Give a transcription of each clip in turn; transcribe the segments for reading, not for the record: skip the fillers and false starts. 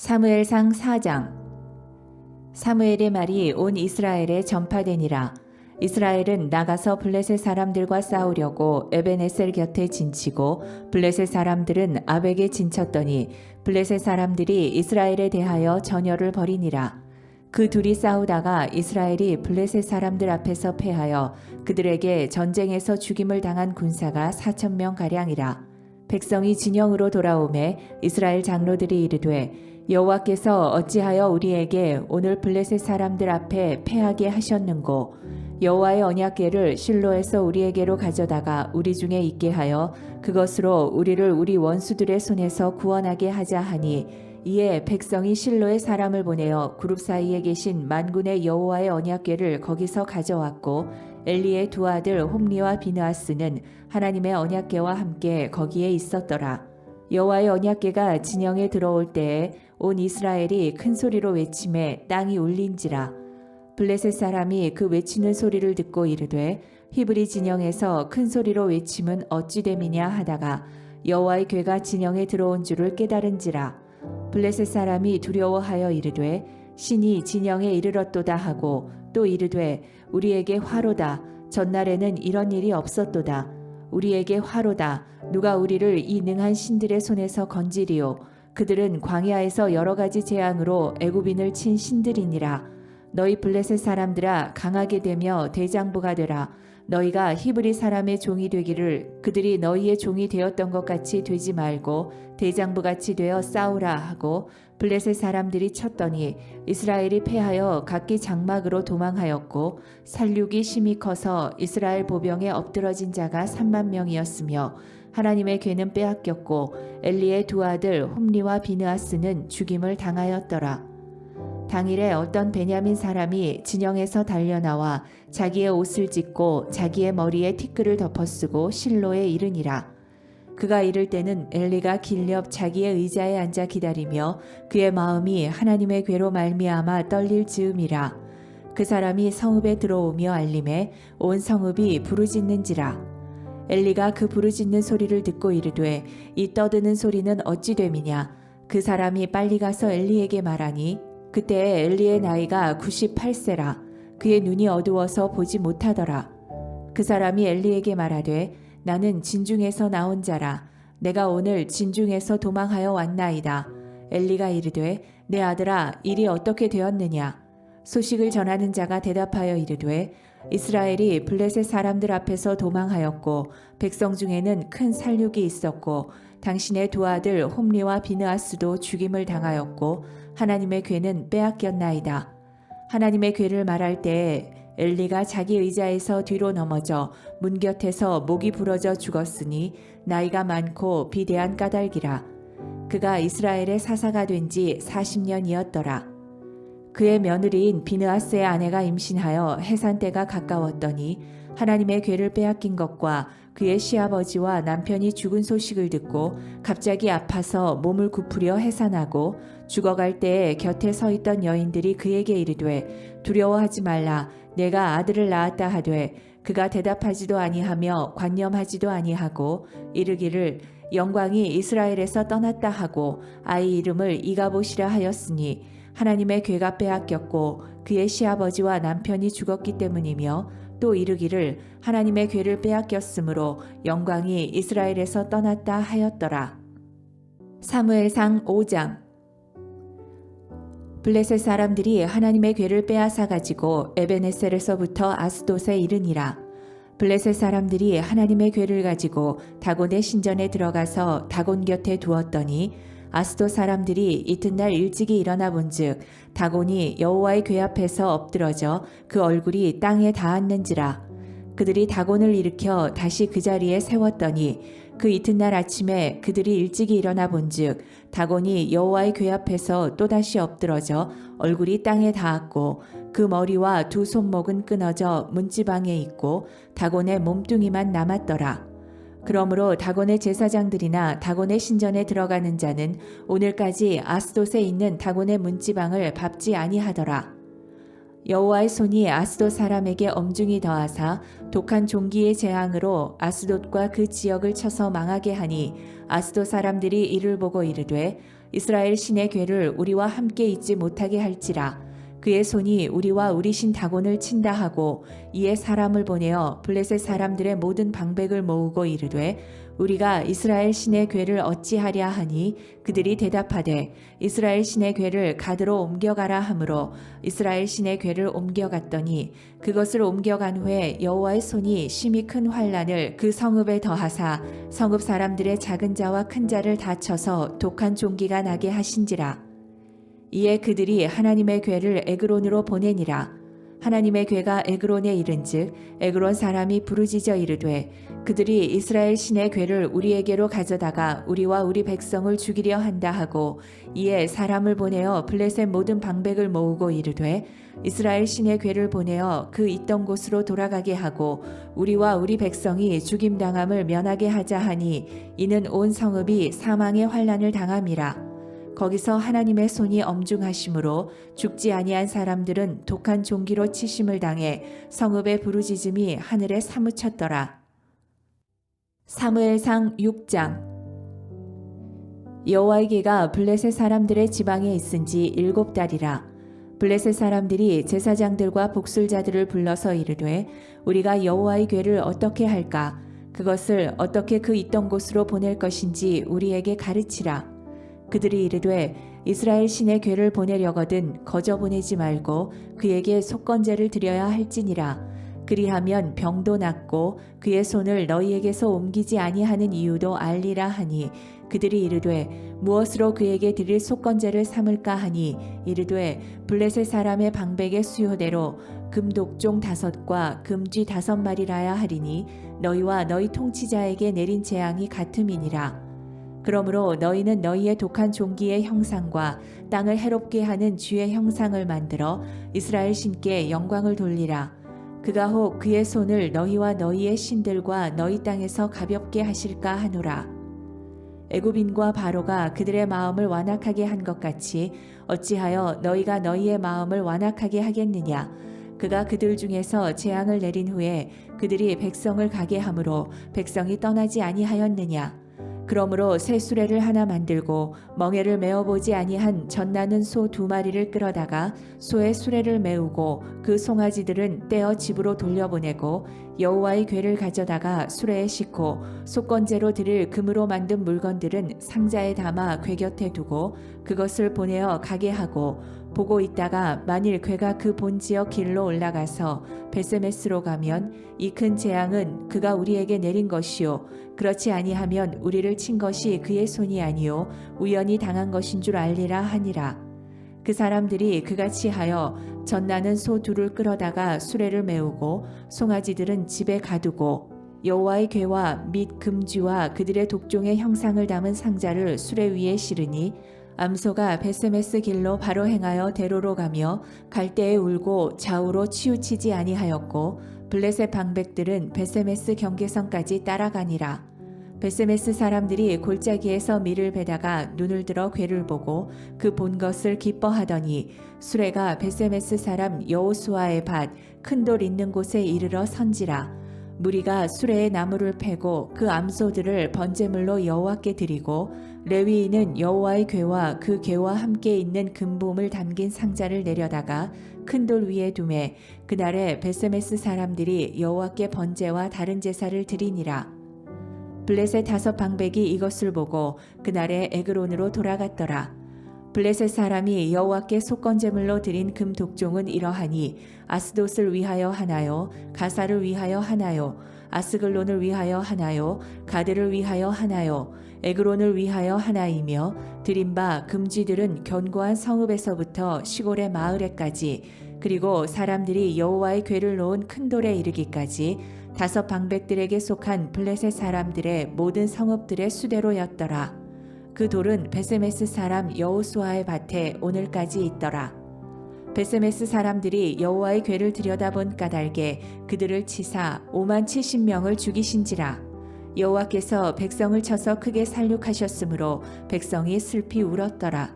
사무엘상 4장. 사무엘의 말이 온 이스라엘에 전파되니라. 이스라엘은 나가서 블레셋 사람들과 싸우려고 에벤에셀 곁에 진치고 블레셋 사람들은 아벡에 진쳤더니 블레셋 사람들이 이스라엘에 대하여 전열을 벌이니라. 그 둘이 싸우다가 이스라엘이 블레셋 사람들 앞에서 패하여 그들에게 전쟁에서 죽임을 당한 군사가 4,000명 가량이라. 백성이 진영으로 돌아오매 이스라엘 장로들이 이르되 여호와께서 어찌하여 우리에게 오늘 블레셋 사람들 앞에 패하게 하셨는고 여호와의 언약궤를 실로에서 우리에게로 가져다가 우리 중에 있게 하여 그것으로 우리를 우리 원수들의 손에서 구원하게 하자 하니 이에 백성이 실로에 사람을 보내어 그룹 사이에 계신 만군의 여호와의 언약궤를 거기서 가져왔고 엘리의 두 아들 홈리와 비느하스는 하나님의 언약궤와 함께 거기에 있었더라. 여호와의 언약궤가 진영에 들어올 때에 온 이스라엘이 큰 소리로 외치매 땅이 울린지라. 블레셋 사람이 그 외치는 소리를 듣고 이르되 히브리 진영에서 큰 소리로 외침은 어찌 됨이냐 하다가 여호와의 궤가 진영에 들어온 줄을 깨달은지라. 블레셋 사람이 두려워하여 이르되 신이 진영에 이르렀도다 하고 또 이르되 우리에게 화로다. 전날에는 이런 일이 없었도다. 우리에게 화로다. 누가 우리를 이 능한 신들의 손에서 건지리요. 그들은 광야에서 여러 가지 재앙으로 애굽인을 친 신들이니라. 너희 블레셋 사람들아 강하게 되며 대장부가 되라. 너희가 히브리 사람의 종이 되기를 그들이 너희의 종이 되었던 것 같이 되지 말고 대장부같이 되어 싸우라 하고 블레셋 사람들이 쳤더니 이스라엘이 패하여 각기 장막으로 도망하였고 살육이 심히 커서 이스라엘 보병에 엎드러진 자가 3만 명이었으며 하나님의 궤는 빼앗겼고 엘리의 두 아들 홈리와 비느하스는 죽임을 당하였더라. 당일에 어떤 베냐민 사람이 진영에서 달려나와 자기의 옷을 찢고 자기의 머리에 티끌을 덮어쓰고 실로에 이르니라. 그가 이를 때는 엘리가 길 옆 자기의 의자에 앉아 기다리며 그의 마음이 하나님의 궤로 말미암아 떨릴 즈음이라. 그 사람이 성읍에 들어오며 알림에 온 성읍이 부르짖는지라. 엘리가 그 부르짖는 소리를 듣고 이르되 이 떠드는 소리는 어찌 됨이냐. 그 사람이 빨리 가서 엘리에게 말하니 그때 엘리의 나이가 98세라. 그의 눈이 어두워서 보지 못하더라. 그 사람이 엘리에게 말하되 나는 진중에서 나온 자라. 내가 오늘 진중에서 도망하여 왔나이다. 엘리가 이르되 내 아들아 일이 어떻게 되었느냐. 소식을 전하는 자가 대답하여 이르되 이스라엘이 블레셋 사람들 앞에서 도망하였고 백성 중에는 큰 살육이 있었고 당신의 두 아들 홈리와 비느하스도 죽임을 당하였고 하나님의 궤는 빼앗겼나이다. 하나님의 궤를 말할 때에 엘리가 자기 의자에서 뒤로 넘어져 문 곁에서 목이 부러져 죽었으니 나이가 많고 비대한 까닭이라. 그가 이스라엘의 사사가 된 지 40년이었더라. 그의 며느리인 비느하스의 아내가 임신하여 해산 때가 가까웠더니 하나님의 궤를 빼앗긴 것과 그의 시아버지와 남편이 죽은 소식을 듣고 갑자기 아파서 몸을 굽으려 해산하고 죽어갈 때에 곁에 서 있던 여인들이 그에게 이르되 두려워하지 말라. 내가 아들을 낳았다 하되 그가 대답하지도 아니하며 관념하지도 아니하고 이르기를 영광이 이스라엘에서 떠났다 하고 아이 이름을 이가봇이라 하였으니 하나님의 궤가 빼앗겼고 그의 시아버지와 남편이 죽었기 때문이며 또 이르기를 하나님의 궤를 빼앗겼으므로 영광이 이스라엘에서 떠났다 하였더라. 사무엘상 5장. 블레셋 사람들이 하나님의 궤를 빼앗아 가지고 에벤에셀에서부터 아스돗에 이르니라. 블레셋 사람들이 하나님의 궤를 가지고 다곤의 신전에 들어가서 다곤 곁에 두었더니 아스돗 사람들이 이튿날 일찍이 일어나 본즉 다곤이 여호와의 궤 앞에서 엎드러져 그 얼굴이 땅에 닿았는지라. 그들이 다곤을 일으켜 다시 그 자리에 세웠더니 그 이튿날 아침에 그들이 일찍이 일어나 본즉 다곤이 여호와의 궤 앞에서 또다시 엎드러져 얼굴이 땅에 닿았고 그 머리와 두 손목은 끊어져 문지방에 있고 다곤의 몸뚱이만 남았더라. 그러므로 다곤의 제사장들이나 다곤의 신전에 들어가는 자는 오늘까지 아스돗에 있는 다곤의 문지방을 밟지 아니하더라. 여호와의 손이 아스돗 사람에게 엄중히 더하사 독한 종기의 재앙으로 아스돗과 그 지역을 쳐서 망하게 하니 아스돗 사람들이 이를 보고 이르되 이스라엘 신의 괴를 우리와 함께 있지 못하게 할지라. 그의 손이 우리와 우리 신 다곤을 친다 하고 이에 사람을 보내어 블레셋 사람들의 모든 방백을 모으고 이르되 우리가 이스라엘 신의 괴를 어찌하랴 하니 그들이 대답하되 이스라엘 신의 괴를 가드로 옮겨가라 하므로 이스라엘 신의 괴를 옮겨갔더니 그것을 옮겨간 후에 여호와의 손이 심히 큰 환란을 그 성읍에 더하사 성읍 사람들의 작은 자와 큰 자를 다 쳐서 독한 종기가 나게 하신지라. 이에 그들이 하나님의 괴를 에그론으로 보내니라. 하나님의 괴가 에그론에 이른즉 에그론 사람이 부르짖어 이르되 그들이 이스라엘 신의 괴를 우리에게로 가져다가 우리와 우리 백성을 죽이려 한다 하고 이에 사람을 보내어 블레셋 모든 방백을 모으고 이르되 이스라엘 신의 괴를 보내어 그 있던 곳으로 돌아가게 하고 우리와 우리 백성이 죽임당함을 면하게 하자 하니 이는 온 성읍이 사망의 환난을 당함이라. 거기서 하나님의 손이 엄중하심으로 죽지 아니한 사람들은 독한 종기로 치심을 당해 성읍의 부르짖음이 하늘에 사무쳤더라. 사무엘상 6장. 여호와의 괴가 블레셋 사람들의 지방에 있은지 7달이라. 블레셋 사람들이 제사장들과 복술자들을 불러서 이르되 우리가 여호와의 괴를 어떻게 할까? 그것을 어떻게 그 있던 곳으로 보낼 것인지 우리에게 가르치라. 그들이 이르되 이스라엘 신의 괴를 보내려거든 거저 보내지 말고 그에게 속건제를 드려야 할지니라. 그리하면 병도 낫고 그의 손을 너희에게서 옮기지 아니하는 이유도 알리라 하니 그들이 이르되 무엇으로 그에게 드릴 속건제를 삼을까 하니 이르되 블레셋 사람의 방백의 수요대로 금독종 5과 금쥐 5마리라야 하리니 너희와 너희 통치자에게 내린 재앙이 같음이니라. 그러므로 너희는 너희의 독한 종기의 형상과 땅을 해롭게 하는 쥐의 형상을 만들어 이스라엘 신께 영광을 돌리라. 그가 혹 그의 손을 너희와 너희의 신들과 너희 땅에서 가볍게 하실까 하노라. 애굽인과 바로가 그들의 마음을 완악하게 한 것 같이 어찌하여 너희가 너희의 마음을 완악하게 하겠느냐. 그가 그들 중에서 재앙을 내린 후에 그들이 백성을 가게 함으로 백성이 떠나지 아니하였느냐. 그러므로 새 수레를 하나 만들고 멍에를 메어보지 아니한 젖나는 소 2마리를 끌어다가 소의 수레를 메우고 그 송아지들은 떼어 집으로 돌려보내고 여호와의 괴를 가져다가 수레에 싣고 속건제로 드릴 금으로 만든 물건들은 상자에 담아 괴 곁에 두고 그것을 보내어 가게 하고 보고 있다가 만일 괴가 그 본 지역 길로 올라가서 베세메스로 가면 이 큰 재앙은 그가 우리에게 내린 것이요 그렇지 아니하면 우리를 친 것이 그의 손이 아니요 우연히 당한 것인 줄 알리라 하니라. 그 사람들이 그같이 하여 젖나는 소 2를 끌어다가 수레를 메우고 송아지들은 집에 가두고 여호와의 괴와 및 금쥐와 그들의 독종의 형상을 담은 상자를 수레 위에 실으니 암소가 베세메스 길로 바로 행하여 대로로 가며 갈대에 울고 좌우로 치우치지 아니하였고 블레셋 방백들은 베세메스 경계선까지 따라가니라. 베세메스 사람들이 골짜기에서 밀을 베다가 눈을 들어 괴를 보고 그 본 것을 기뻐하더니 수레가 베세메스 사람 여호수아의 밭 큰 돌 있는 곳에 이르러 선지라. 무리가 수레에 나무를 패고 그 암소들을 번제물로 여호와께 드리고 레위인은 여호와의 괴와 그 괴와 함께 있는 금봄을 담긴 상자를 내려다가 큰 돌 위에 두매 그날에 베세메스 사람들이 여호와께 번제와 다른 제사를 드리니라. 블레셋 5 방백이 이것을 보고 그날에 에그론으로 돌아갔더라. 블레셋 사람이 여호와께 속건제물로 드린 금 독종은 이러하니 아스돗을 위하여 하나요, 가사를 위하여 하나요, 아스글론을 위하여 하나요, 가드를 위하여 하나요, 에그론을 위하여 하나이며 드린 바 금쥐들은 견고한 성읍에서부터 시골의 마을에까지 그리고 사람들이 여호와의 괴를 놓은 큰 돌에 이르기까지 5 방백들에게 속한 블레셋 사람들의 모든 성읍들의 수대로였더라. 그 돌은 베세메스 사람 여호수아의 밭에 오늘까지 있더라. 베세메스 사람들이 여호와의 괴를 들여다본 까닭에 그들을 치사 570명을 죽이신지라. 여호와께서 백성을 쳐서 크게 살육하셨으므로 백성이 슬피 울었더라.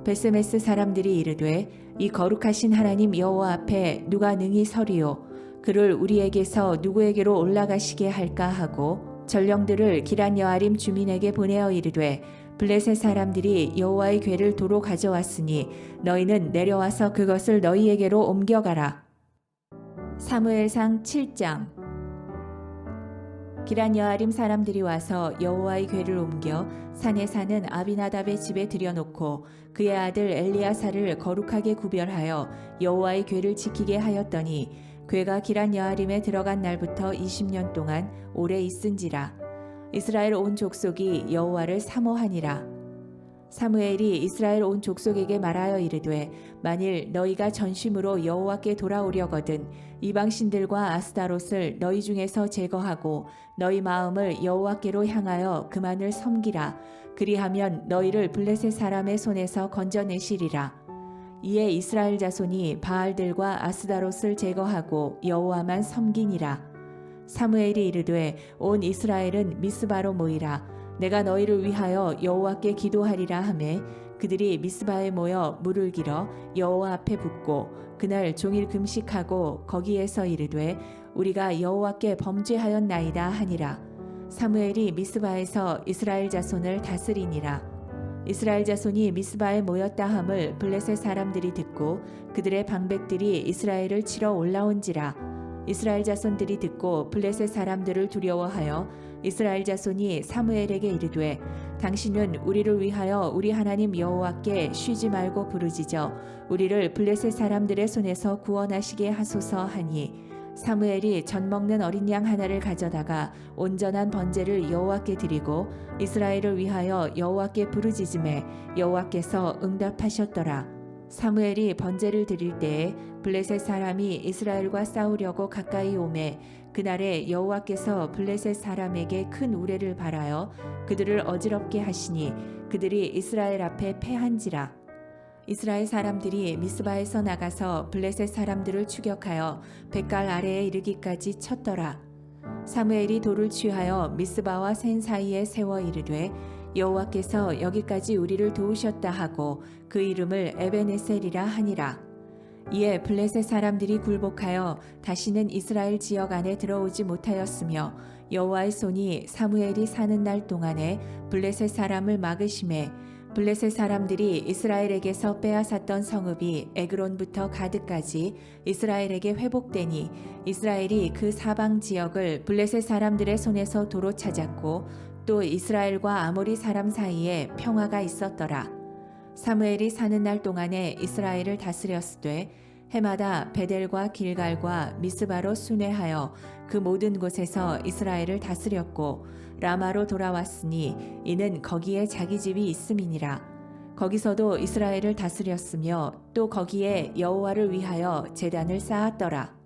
베세메스 사람들이 이르되 이 거룩하신 하나님 여호와 앞에 누가 능히 서리요 그를 우리에게서 누구에게로 올라가시게 할까 하고 전령들을 기란 여아림 주민에게 보내어 이르되 블레셋 사람들이 여호와의 궤를 도로 가져왔으니 너희는 내려와서 그것을 너희에게로 옮겨가라. 사무엘상 7장. 기란 여아림 사람들이 와서 여호와의 궤를 옮겨 산에 사는 아비나답의 집에 들여놓고 그의 아들 엘리야사를 거룩하게 구별하여 여호와의 궤를 지키게 하였더니 궤가 기란 여아림에 들어간 날부터 20년 동안 오래 있은지라. 이스라엘 온 족속이 여호와를 사모하니라. 사무엘이 이스라엘 온 족속에게 말하여 이르되 만일 너희가 전심으로 여호와께 돌아오려거든 이방 신들과 아스타롯을 너희 중에서 제거하고 너희 마음을 여호와께로 향하여 그만을 섬기라. 그리하면 너희를 블레셋 사람의 손에서 건져내시리라. 이에 이스라엘 자손이 바알들과 아스타롯을 제거하고 여호와만 섬기니라. 사무엘이 이르되 온 이스라엘은 미스바로 모이라. 내가 너희를 위하여 여호와께 기도하리라 하매 그들이 미스바에 모여 물을 길어 여호와 앞에 붓고 그날 종일 금식하고 거기에서 이르되 우리가 여호와께 범죄하였나이다 하니라. 사무엘이 미스바에서 이스라엘 자손을 다스리니라. 이스라엘 자손이 미스바에 모였다 함을 블레셋 사람들이 듣고 그들의 방백들이 이스라엘을 치러 올라온지라. 이스라엘 자손들이 듣고 블레셋 사람들을 두려워하여 이스라엘 자손이 사무엘에게 이르되 당신은 우리를 위하여 우리 하나님 여호와께 쉬지 말고 부르짖어 우리를 블레셋 사람들의 손에서 구원하시게 하소서 하니 사무엘이 젖 먹는 어린 양 하나를 가져다가 온전한 번제를 여호와께 드리고 이스라엘을 위하여 여호와께 부르짖음에 여호와께서 응답하셨더라. 사무엘이 번제를 드릴 때에 블레셋 사람이 이스라엘과 싸우려고 가까이 오매 그날에 여호와께서 블레셋 사람에게 큰 우레를 발하여 그들을 어지럽게 하시니 그들이 이스라엘 앞에 패한지라. 이스라엘 사람들이 미스바에서 나가서 블레셋 사람들을 추격하여 벳갈 아래에 이르기까지 쳤더라. 사무엘이 돌을 취하여 미스바와 센 사이에 세워 이르되 여호와께서 여기까지 우리를 도우셨다 하고 그 이름을 에벤에셀이라 하니라. 이에 블레셋 사람들이 굴복하여 다시는 이스라엘 지역 안에 들어오지 못하였으며 여호와의 손이 사무엘이 사는 날 동안에 블레셋 사람을 막으심에 블레셋 사람들이 이스라엘에게서 빼앗았던 성읍이 에그론부터 가드까지 이스라엘에게 회복되니 이스라엘이 그 사방 지역을 블레셋 사람들의 손에서 도로 찾았고 또 이스라엘과 아모리 사람 사이에 평화가 있었더라. 사무엘이 사는 날 동안에 이스라엘을 다스렸으되 해마다 베델과 길갈과 미스바로 순회하여 그 모든 곳에서 이스라엘을 다스렸고 라마로 돌아왔으니 이는 거기에 자기 집이 있음이니라. 거기서도 이스라엘을 다스렸으며 또 거기에 여호와를 위하여 제단을 쌓았더라.